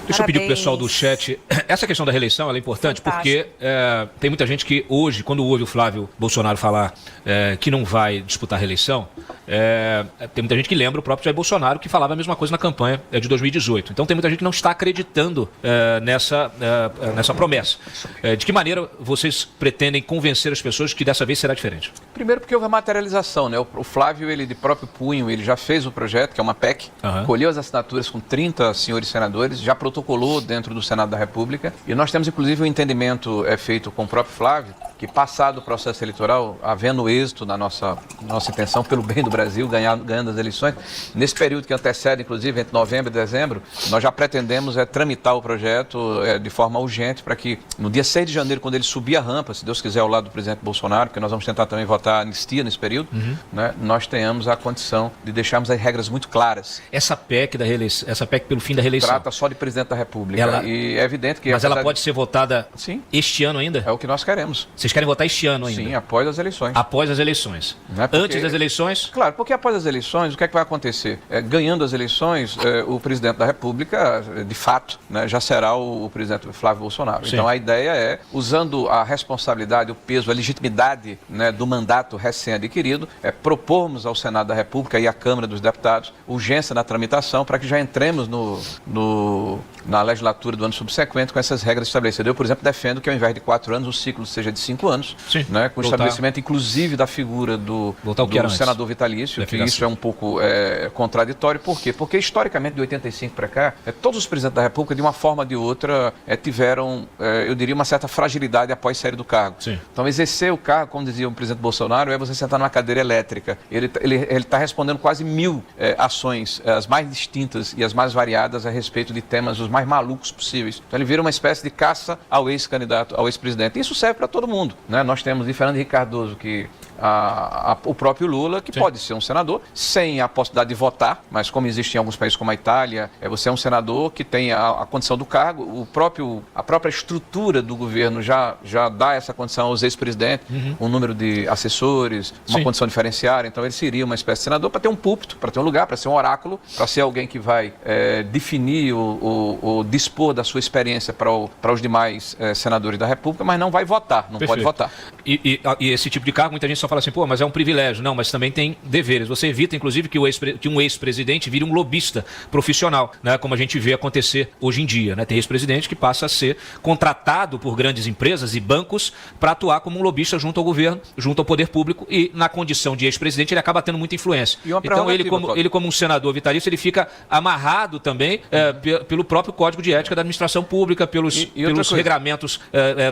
Deixa eu pedir pro pessoal do chat, essa questão da reeleição ela é importante. Fantástico. Porque tem muita gente que hoje, quando ouve o Flávio Bolsonaro falar que não vai disputar a reeleição, tem muita gente que lembra o próprio Jair Bolsonaro, que falava a mesma coisa na campanha de 2018. Então tem muita gente que não está acreditando nessa promessa. De que maneira vocês pretendem convencer as pessoas que dessa vez será diferente? Primeiro porque houve a materialização, né? O Flávio, ele de próprio punho, ele já fez o projeto, que é uma PEC, colheu as assinaturas com 30 senhores senadores, já protocolou dentro do Senado da República, e nós temos inclusive um entendimento feito com o próprio Flávio, que passado o processo eleitoral, havendo êxito na nossa intenção pelo bem do Brasil, ganhando as eleições, nesse período que antecede, inclusive, entre novembro e dezembro, nós já pretendemos tramitar o projeto de forma urgente para que no dia 6 de janeiro, quando ele subir a rampa, se Deus quiser, ao lado do presidente Bolsonaro, porque nós vamos tentar também votar a anistia nesse período, né, nós tenhamos a condição de deixarmos as regras muito claras. Essa PEC da reeleição, essa PEC pelo fim da reeleição. Trata só de presidente da República. E é evidente que... Mas ela pode ser votada este ano ainda? É o que nós queremos. Vocês querem votar este ano ainda? Sim, após as eleições. Após as eleições. Antes das eleições? Claro, porque após as eleições, o que é que vai acontecer? Ganhando as eleições, o presidente da República, de fato, né, já será o presidente Flávio Bolsonaro. Sim. Então a ideia é, usando a responsabilidade, o peso, a legitimidade, né, do mandato recém-adquirido, propormos ao Senado da República e à Câmara dos Deputados urgência na tramitação para que já entremos na legislatura do ano subsequente com essas regras estabelecidas. Eu, por exemplo, defendo que ao invés de 4 anos, o ciclo seja de 5 anos, né, com o estabelecimento, inclusive, da figura do senador vitalício, que isso é um pouco contraditório. Por quê? Porque, historicamente, de 85 para cá, todos os presidentes da República, de uma forma ou de outra, tiveram, eu diria, uma certa fragilidade após sair do cargo. Sim. Então, exercer o cargo, como dizia o presidente Bolsonaro, é você sentar numa cadeira elétrica. Ele está respondendo quase 1000 ações, as mais distintas e as mais variadas a respeito de temas os mais malucos possíveis. Então, ele vira uma espécie de caça ao ex-candidato, ao ex-presidente. Isso serve para todo mundo, né? Nós temos de Fernando Henrique Cardoso, que o próprio Lula, que pode ser um senador, sem a possibilidade de votar, mas como existe em alguns países como a Itália, você é um senador que tem a condição do cargo, a própria estrutura do governo já dá essa condição aos ex-presidentes, um número de assessores, uma condição diferenciada, então ele seria uma espécie de senador para ter um púlpito, para ter um lugar, para ser um oráculo, para ser alguém que vai definir ou dispor da sua experiência para os demais senadores da República, mas não vai votar, não pode votar. E esse tipo de cargo, muita gente só fala assim, mas é um privilégio. Não, mas também tem deveres. Você evita, inclusive, que um ex-presidente vire um lobista profissional, né? Como a gente vê acontecer hoje em dia, né? Tem ex-presidente que passa a ser contratado por grandes empresas e bancos para atuar como um lobista junto ao governo, junto ao poder público, e na condição de ex-presidente ele acaba tendo muita influência. Então ele como um senador vitalício, ele fica amarrado também pelo próprio Código de Ética da Administração Pública, pelos regramentos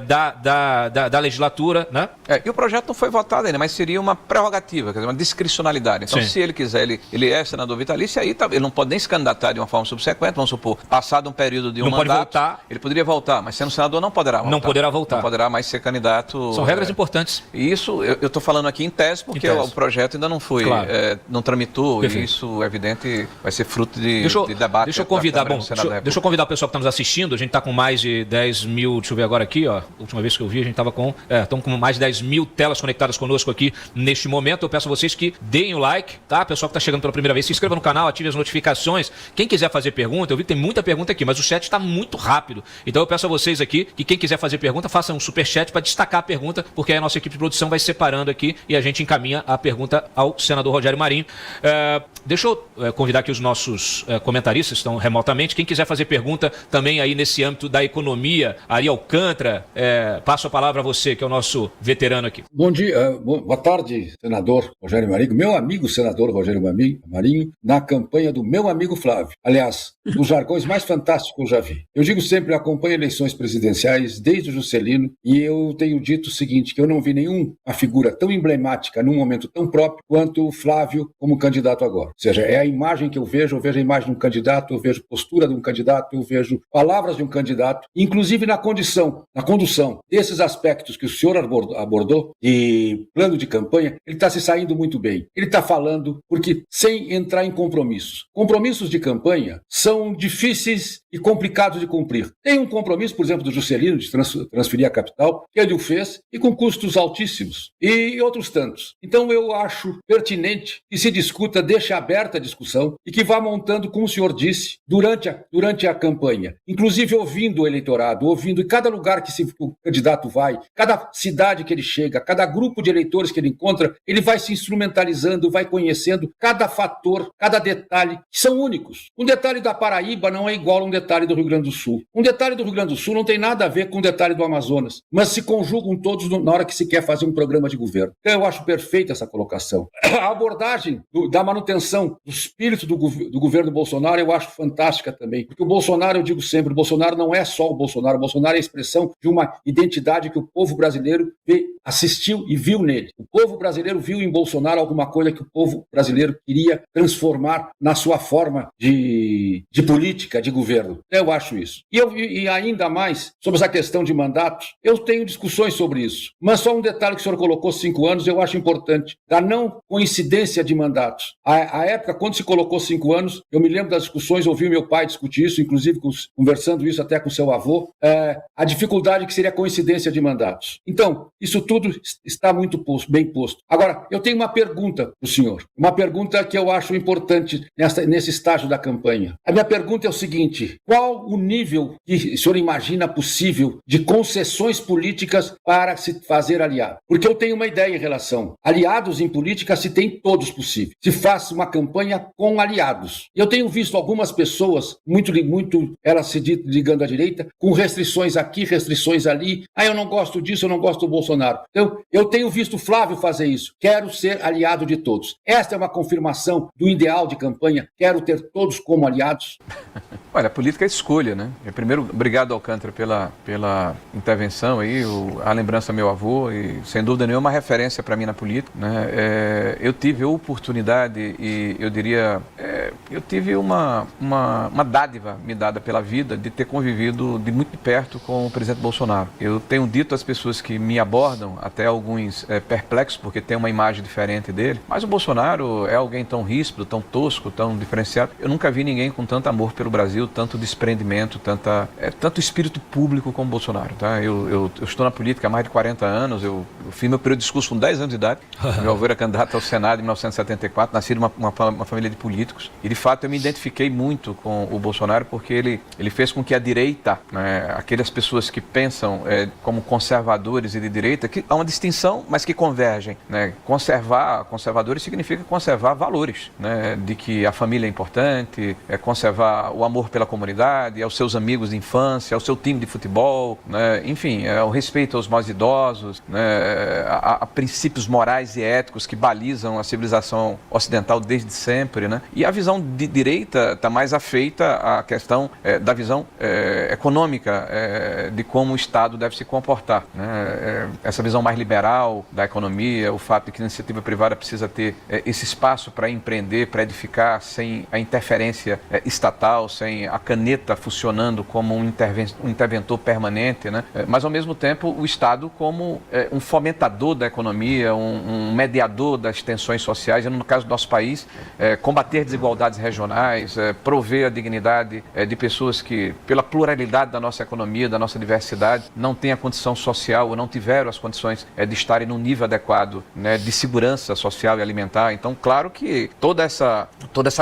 da legislatura, né? E o projeto não foi votado ainda, mas seria uma prerrogativa, quer dizer, uma discricionalidade. Então, se ele quiser, ele é senador vitalício, aí ele não pode nem se candidatar de uma forma subsequente, vamos supor, passado um período de um mandato, ele poderia voltar, mas sendo senador não poderá voltar. Não poderá voltar. Não poderá mais ser candidato. São regras importantes. E isso, eu estou falando aqui em tese, porque o projeto ainda não foi, não tramitou, e isso, evidente, vai ser fruto de debate. Deixa eu convidar o pessoal que está nos assistindo, a gente está com mais de 10 mil, deixa eu ver agora aqui, a última vez que eu vi, a gente estava estamos com mais de 10 mil telas conectadas conosco aqui neste momento. Eu peço a vocês que deem o like, tá? Pessoal que está chegando pela primeira vez, se inscreva no canal, ative as notificações. Quem quiser fazer pergunta, eu vi que tem muita pergunta aqui, mas o chat está muito rápido. Então eu peço a vocês aqui que quem quiser fazer pergunta, faça um superchat para destacar a pergunta, porque aí a nossa equipe de produção vai separando aqui e a gente encaminha a pergunta ao senador Rogério Marinho. Deixa eu convidar aqui os nossos comentaristas, estão remotamente. Quem quiser fazer pergunta também aí nesse âmbito da economia, Ari Alcântara, passo a palavra a você, que é o nosso veterano aqui. Bom dia, boa tarde, senador Rogério Marinho, meu amigo senador Rogério Marinho, na campanha do meu amigo Flávio. Aliás, dos jargões mais fantásticos que eu já vi. Eu digo sempre, eu acompanho eleições presidenciais desde o Juscelino, e eu tenho dito o seguinte, que eu não vi nenhuma figura tão emblemática, num momento tão próprio, quanto o Flávio como candidato agora. Ou seja, é a imagem que eu vejo a imagem de um candidato, eu vejo postura de um candidato, eu vejo palavras de um candidato, inclusive na condução desses aspectos que o senhor abordou, de plano usando de campanha, ele está se saindo muito bem. Ele está falando porque sem entrar em compromissos. Compromissos de campanha são difíceis e complicados de cumprir. Tem um compromisso, por exemplo, do Juscelino de transferir a capital, que ele o fez, e com custos altíssimos, e outros tantos. Então eu acho pertinente que se discuta, deixe aberta a discussão e que vá montando, como o senhor disse, durante a campanha, inclusive ouvindo o eleitorado, ouvindo em cada lugar que o candidato vai, cada cidade que ele chega, cada grupo de eleitores que ele encontra, ele vai se instrumentalizando, vai conhecendo cada fator, cada detalhe, que são únicos. Um detalhe da Paraíba não é igual a um detalhe do Rio Grande do Sul. Um detalhe do Rio Grande do Sul não tem nada a ver com um detalhe do Amazonas, mas se conjugam todos na hora que se quer fazer um programa de governo. Então eu acho perfeita essa colocação. A abordagem da manutenção do espírito do governo Bolsonaro eu acho fantástica também, porque o Bolsonaro, eu digo sempre, o Bolsonaro não é só o Bolsonaro é a expressão de uma identidade que o povo brasileiro assistiu e viu nele. O povo brasileiro viu em Bolsonaro alguma coisa que o povo brasileiro queria transformar na sua forma de política, de governo. Eu acho isso. E ainda mais, sobre essa questão de mandatos, eu tenho discussões sobre isso. Mas só um detalhe que o senhor colocou, 5 anos, eu acho importante. Da não coincidência de mandatos. A época, quando se colocou 5 anos, eu me lembro das discussões, ouvi meu pai discutir isso, inclusive conversando isso até com seu avô, a dificuldade que seria a coincidência de mandatos. Então, isso tudo está muito bem posto. Agora, eu tenho uma pergunta para o senhor, uma pergunta que eu acho importante nesse estágio da campanha. A minha pergunta é o seguinte: qual o nível que o senhor imagina possível de concessões políticas para se fazer aliado? Porque eu tenho uma ideia em relação. Aliados em política se tem todos possíveis. Se faz uma campanha com aliados. Eu tenho visto algumas pessoas, muito elas se ligando à direita, com restrições aqui, restrições ali. Eu não gosto disso, eu não gosto do Bolsonaro. Então, eu tenho visto o Flávio fazer isso. Quero ser aliado de todos. Esta é uma confirmação do ideal de campanha. Quero ter todos como aliados. Olha, a política é escolha, né? Primeiro, obrigado, Alcântara, pela intervenção aí, a lembrança do meu avô, e sem dúvida nenhuma uma referência para mim na política, né? Eu tive a oportunidade e eu diria, eu tive uma dádiva me dada pela vida de ter convivido de muito perto com o presidente Bolsonaro. Eu tenho dito às pessoas que me abordam, até alguns perplexos, porque tem uma imagem diferente dele, mas o Bolsonaro é alguém tão ríspido, tão tosco, tão diferenciado. Eu nunca vi ninguém com tanto amor pelo Brasil, tanto desprendimento, tanto espírito público como Bolsonaro, tá? Eu estou na política há mais de 40 anos, eu fiz meu primeiro discurso com 10 anos de idade. Meu avô era candidato ao Senado em 1974, nasci de uma família de políticos, e de fato eu me identifiquei muito com o Bolsonaro, porque ele fez com que a direita, né, aquelas pessoas que pensam como conservadores e de direita, que há uma distinção, mas que convergem, né? Conservadores significa conservar valores, né? De que a família é importante, conservar o amor pela comunidade, aos seus amigos de infância, ao seu time de futebol, né? Enfim, o respeito aos mais idosos, né? A princípios morais e éticos que balizam a civilização ocidental desde sempre, né? E a visão de direita está mais afeita à questão da visão econômica, de como o Estado deve se comportar, né? Essa visão mais liberal da economia, o fato de que a iniciativa privada precisa ter esse espaço para empreender, para edificar, sem a interferência estatal, sem a caneta funcionando como um interventor permanente, né? Mas, ao mesmo tempo, o Estado como um fomentador da economia, um mediador das tensões sociais, e, no caso do nosso país, combater desigualdades regionais, prover a dignidade de pessoas que, pela pluralidade da nossa economia, da nossa diversidade, não têm a condição social ou não tiveram as condições de estarem num nível adequado, né, de segurança social e alimentar. Então, claro que toda essa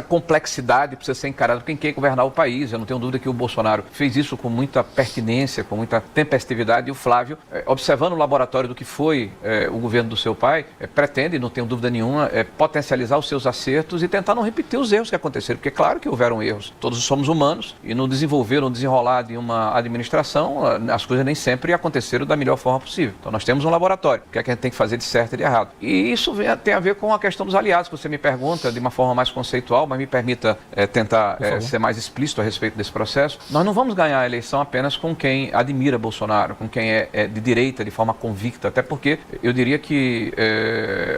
complexidade precisa ser encarada por quem quer governar o país. Eu não tenho dúvida que o Bolsonaro fez isso com muita pertinência, com muita tempestividade, e o Flávio, observando o laboratório do que foi o governo do seu pai, pretende, não tenho dúvida nenhuma, potencializar os seus acertos e tentar não repetir os erros que aconteceram, porque claro que houveram erros. Todos somos humanos e no desenvolver, no desenrolar de uma administração, as coisas nem sempre aconteceram da melhor forma possível. Então nós temos um laboratório, o que é que a gente tem que fazer de certo e de errado. E isso tem a ver com a questão dos aliados, que você me pergunta de uma forma mais conceitual, mas me permita tentar ser mais explícito a respeito desse processo. Nós não vamos ganhar a eleição apenas com quem admira Bolsonaro, com quem é de direita de forma convicta, até porque eu diria que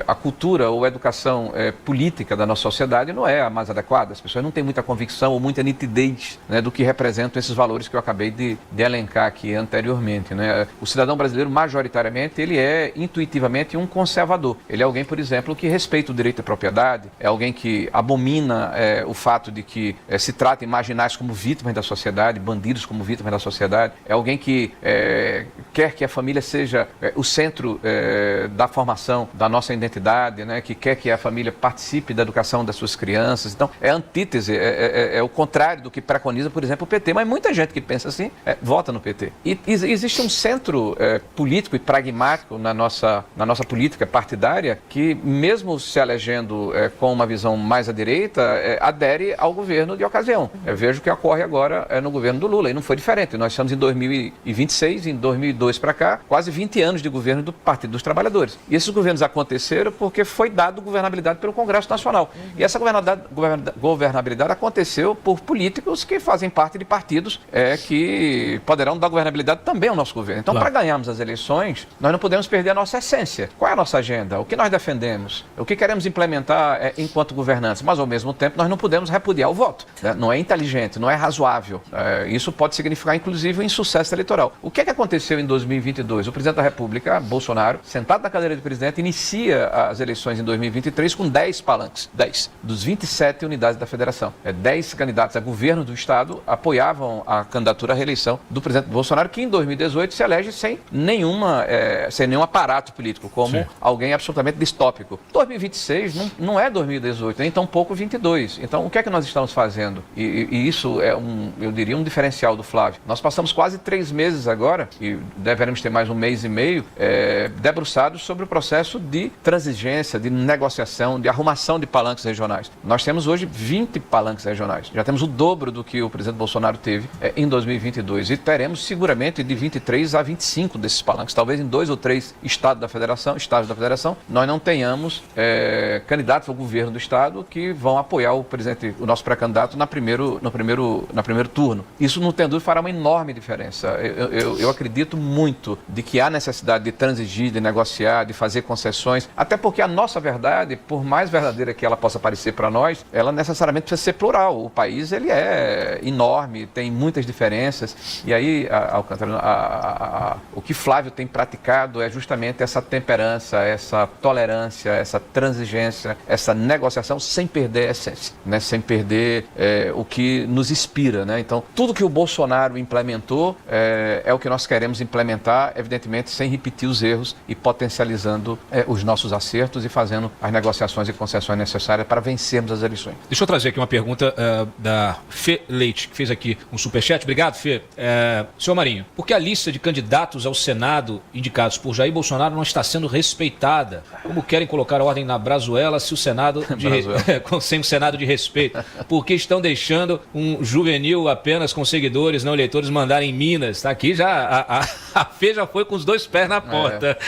a cultura ou a educação política da nossa sociedade não é a mais adequada. As pessoas não têm muita convicção ou muita nitidez, né, do que representam esses valores que eu acabei de elencar aqui anteriormente, né? O cidadão brasileiro, majoritariamente, ele é intuitivamente necessariamente um conservador. Ele é alguém, por exemplo, que respeita o direito de propriedade, é alguém que abomina o fato de que se tratem marginais como vítimas da sociedade, bandidos como vítimas da sociedade, é alguém que quer que a família seja o centro da formação da nossa identidade, né? Que quer que a família participe da educação das suas crianças. Então, é antítese, é o contrário do que preconiza, por exemplo, o PT. Mas muita gente que pensa assim, vota no PT. E existe um centro político e pragmático na nossa política partidária que, mesmo se elegendo com uma visão mais à direita, adere ao governo de ocasião. Eu vejo o que ocorre agora no governo do Lula, e não foi diferente. Nós estamos em 2026, em 2002 para cá, quase 20 anos de governo do Partido dos Trabalhadores. E esses governos aconteceram porque foi dado governabilidade pelo Congresso Nacional. E essa governabilidade aconteceu por políticos que fazem parte de partidos que poderão dar governabilidade também ao nosso governo. Então, para ganharmos as eleições, nós não podemos perder a nossa essência. Qual é a nossa agenda? O que nós defendemos? O que queremos implementar enquanto governantes? Mas, ao mesmo tempo, nós não podemos repudiar o voto. Né? Não é inteligente, não é razoável. Isso pode significar, inclusive, um insucesso eleitoral. O que aconteceu em 2022? O presidente da República, Bolsonaro, sentado na cadeira de presidente, inicia as eleições em 2023 com 10 palanques. 10 dos 27 unidades da federação. 10 candidatos a governo do Estado apoiavam a candidatura à reeleição do presidente Bolsonaro, que em 2018 se elege sem nenhum aparato político, como alguém absolutamente distópico. 2026 não é 2018, nem tampouco 22. Então, o que é que nós estamos fazendo? E isso é eu diria, um diferencial do Flávio. Nós passamos quase 3 meses agora, e deveremos ter mais um mês e meio, debruçados sobre o processo de transigência, de negociação, de arrumação de palanques regionais. Nós temos hoje 20 palanques regionais. Já temos o dobro do que o presidente Bolsonaro teve em 2022. E teremos seguramente de 23 a 25 desses palanques. Talvez em 2 ou 3 estados da federação, nós não tenhamos candidatos ao governo do estado que vão apoiar o nosso pré-candidato no primeiro turno. Isso, não tem dúvida, fará uma enorme diferença. Eu acredito muito de que há necessidade de transigir, de negociar, de fazer concessões, até porque a nossa verdade, por mais verdadeira que ela possa parecer para nós, ela necessariamente precisa ser plural. O país, ele é enorme, tem muitas diferenças, e aí, Alcântara, o que Flávio tem praticado é justamente essa temperança, essa tolerância, essa transigência, essa negociação sem perder a essência, né? Sem perder o que nos inspira, né? Então, tudo que o Bolsonaro implementou é o que nós queremos implementar, evidentemente, sem repetir os erros e potencializando os nossos acertos e fazendo as negociações e concessões necessárias para vencermos as eleições. Deixa eu trazer aqui uma pergunta da Fê Leite, que fez aqui um superchat. Obrigado, Fê. Senhor Marinho, por que a lista de candidatos ao Senado indicados por Jair Bolsonaro não está sendo respeitada? Como querem colocar ordem na Brazuela se o Senado sem um Senado de respeito? Por que estão deixando um juvenil apenas com seguidores, não eleitores, mandar em Minas? Tá aqui já, a Fê já foi com os 2 pés na porta.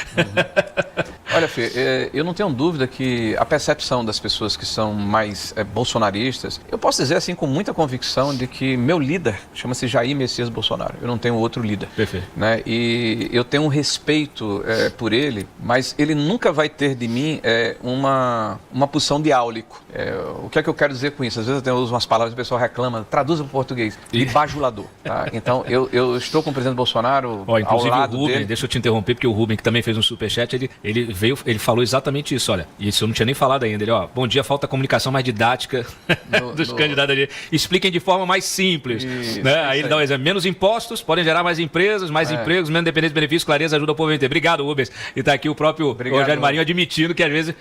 Olha, Fê, eu não tenho dúvida que a percepção das pessoas que são mais bolsonaristas, eu posso dizer assim com muita convicção de que meu líder chama-se Jair Messias Bolsonaro. Eu não tenho outro líder. Perfeito. Né? E eu tenho um respeito por ele, mas ele nunca vai ter de mim uma posição de áulico. O que é que eu quero dizer com isso? Às vezes eu uso umas palavras e o pessoal reclama, traduza para o português, de bajulador. Tá? Então, eu estou com o presidente Bolsonaro inclusive ao lado o Rubem, dele. Deixa eu te interromper, porque o Rubem, que também fez um superchat, ele falou exatamente isso, olha, e isso eu não tinha nem falado ainda, bom dia, falta comunicação mais didática dos candidatos ali, expliquem de forma mais simples, isso, né? Aí ele dá um exemplo, menos impostos, podem gerar mais empresas, mais empregos, menos dependência de benefícios, clareza, ajuda ao povo a vender. Obrigado, Rubens. E está aqui o próprio Rogério Marinho admitindo que às vezes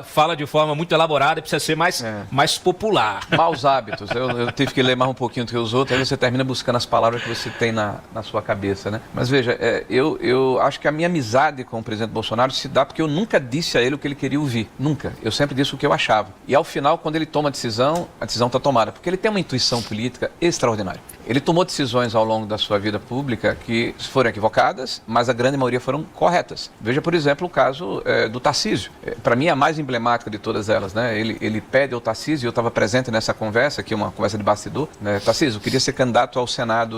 fala de forma muito elaborada e precisa ser mais popular. Maus hábitos, eu tive que ler mais um pouquinho do que os outros, aí você termina buscando as palavras que você tem na sua cabeça, né? Mas veja, eu acho que a minha amizade com o presidente Bolsonaro se dá porque eu nunca disse a ele o que ele queria ouvir, nunca. Eu sempre disse o que eu achava. E ao final, quando ele toma a decisão está tomada, porque ele tem uma intuição política extraordinária. Ele tomou decisões ao longo da sua vida pública que foram equivocadas, mas a grande maioria foram corretas. Veja, por exemplo, o caso do Tarcísio. Para mim, a mais emblemática de todas elas, né? Ele pede ao Tarcísio, eu estava presente nessa conversa, que é uma conversa de bastidor, né? Tarcísio, eu queria ser candidato ao Senado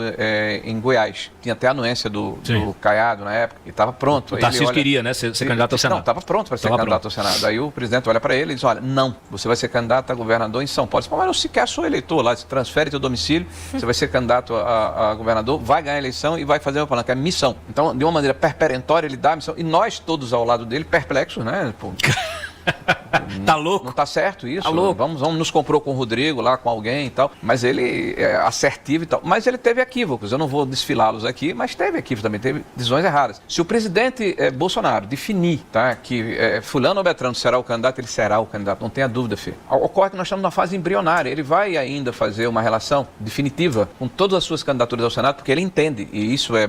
em Goiás. Tinha até a anuência do Caiado na época, e estava pronto. O Tarcísio queria, né, ser candidato ao Senado. estava pronto para ser candidato ao Senado. Aí o presidente olha para ele e diz, olha, não, você vai ser candidato a governador em São Paulo. Ele diz, mas eu sequer sou eleitor lá, se transfere teu domicílio, você vai ser candidato a governador, vai ganhar a eleição e vai fazer o palanque, é missão. Então, de uma maneira perperentória, ele dá a missão, e nós todos ao lado dele, perplexos, né? Pô, tá louco? Não tá certo isso. Tá louco. Vamos nos comprou com o Rodrigo lá, com alguém e tal. Mas ele é assertivo e tal. Mas ele teve equívocos. Eu não vou desfilá-los aqui, mas teve equívocos também, teve decisões erradas. Se o presidente Bolsonaro definir, tá, que fulano ou Beltrano será o candidato, ele será o candidato. Não tenha dúvida, filho. Ocorre que nós estamos numa fase embrionária. Ele vai ainda fazer uma relação definitiva com todas as suas candidaturas ao Senado, porque ele entende, e isso é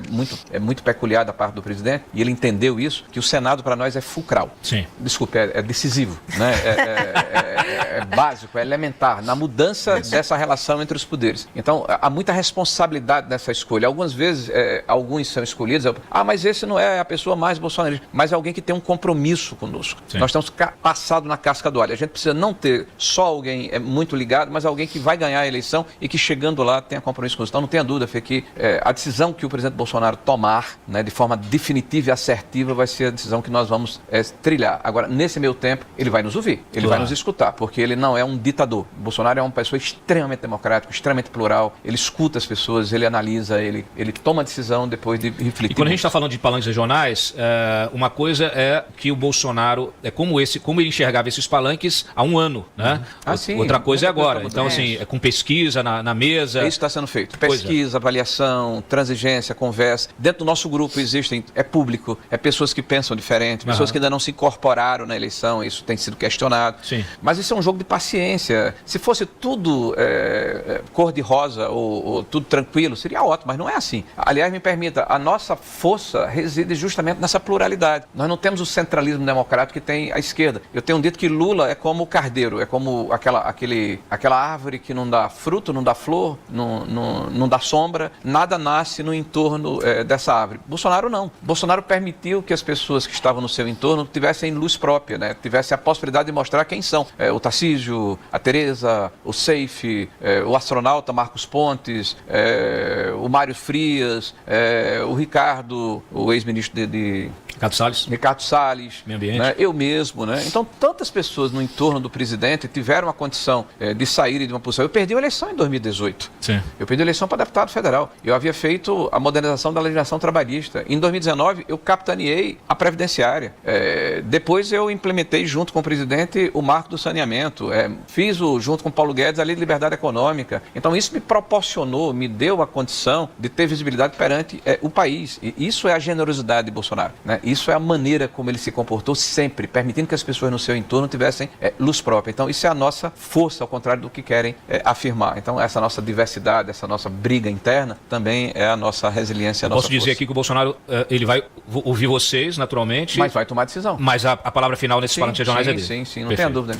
muito peculiar da parte do presidente, e ele entendeu isso, que o Senado para nós é fulcral. Sim. Desculpe, é decisivo, né? É básico, é elementar na mudança dessa relação entre os poderes. Então, há muita responsabilidade nessa escolha. Algumas vezes, alguns são escolhidos, mas esse não é a pessoa mais bolsonarista, mas é alguém que tem um compromisso conosco. Sim. Nós estamos passados na casca do alho. A gente precisa não ter só alguém muito ligado, mas alguém que vai ganhar a eleição e que chegando lá tenha compromisso conosco. Então, não tenha dúvida, Fê, que a decisão que o presidente Bolsonaro tomar, né, de forma definitiva e assertiva, vai ser a decisão que nós vamos trilhar. Agora, nesse meio tempo, ele vai nos ouvir, ele vai nos escutar, porque ele não é um ditador. Bolsonaro é uma pessoa extremamente democrática, extremamente plural, ele escuta as pessoas, ele analisa, ele toma a decisão depois de refletir. E quando a gente está falando de palanques regionais, uma coisa é que o Bolsonaro, como ele enxergava esses palanques há um ano, né? Sim, outra coisa é agora. Então, assim, com pesquisa na mesa. Isso está sendo feito. Pesquisa, avaliação, transigência, conversa. Dentro do nosso grupo é público, pessoas que pensam diferente, pessoas que ainda não se incorporaram na eleição, isso tem sido questionado. Sim. Mas isso é um jogo de paciência. Se fosse tudo cor-de-rosa ou tudo tranquilo, seria ótimo, mas não é assim. Aliás, me permita, a nossa força reside justamente nessa pluralidade. Nós não temos o centralismo democrático que tem a esquerda. Eu tenho dito que Lula é como o cardeiro, é como aquela árvore que não dá fruto, não dá flor, não dá sombra, nada nasce no entorno dessa árvore. Bolsonaro não. Bolsonaro permitiu que as pessoas que estavam no seu entorno tivessem luz própria, né? Tivessem a possibilidade de mostrar quem são. O Tarcísio, a Tereza, o Seife, o astronauta Marcos Pontes, o Mário Frias, o Ricardo, o ex-ministro de Ricardo Salles, meio ambiente. Né? Eu mesmo, né? Então, tantas pessoas no entorno do presidente tiveram a condição de saírem de uma posição. Eu perdi a eleição em 2018. Sim. Eu perdi a eleição para deputado federal. Eu havia feito a modernização da legislação trabalhista. Em 2019, eu capitaneei a previdenciária. Depois eu implementei, junto com o presidente, o marco do saneamento. Fiz, junto com o Paulo Guedes, a lei de liberdade econômica. Então, isso me proporcionou, me deu a condição de ter visibilidade perante o país. E isso é a generosidade de Bolsonaro, né? Isso é a maneira como ele se comportou sempre, permitindo que as pessoas no seu entorno tivessem luz própria. Então, isso é a nossa força, ao contrário do que querem afirmar. Então, essa nossa diversidade, essa nossa briga interna, também é a nossa resiliência, a nossa força. Posso dizer aqui que o Bolsonaro, ele vai ouvir vocês, naturalmente. Mas vai tomar decisão. Mas a palavra final nesses palanques regionais é dele. Sim, não tenha dúvida.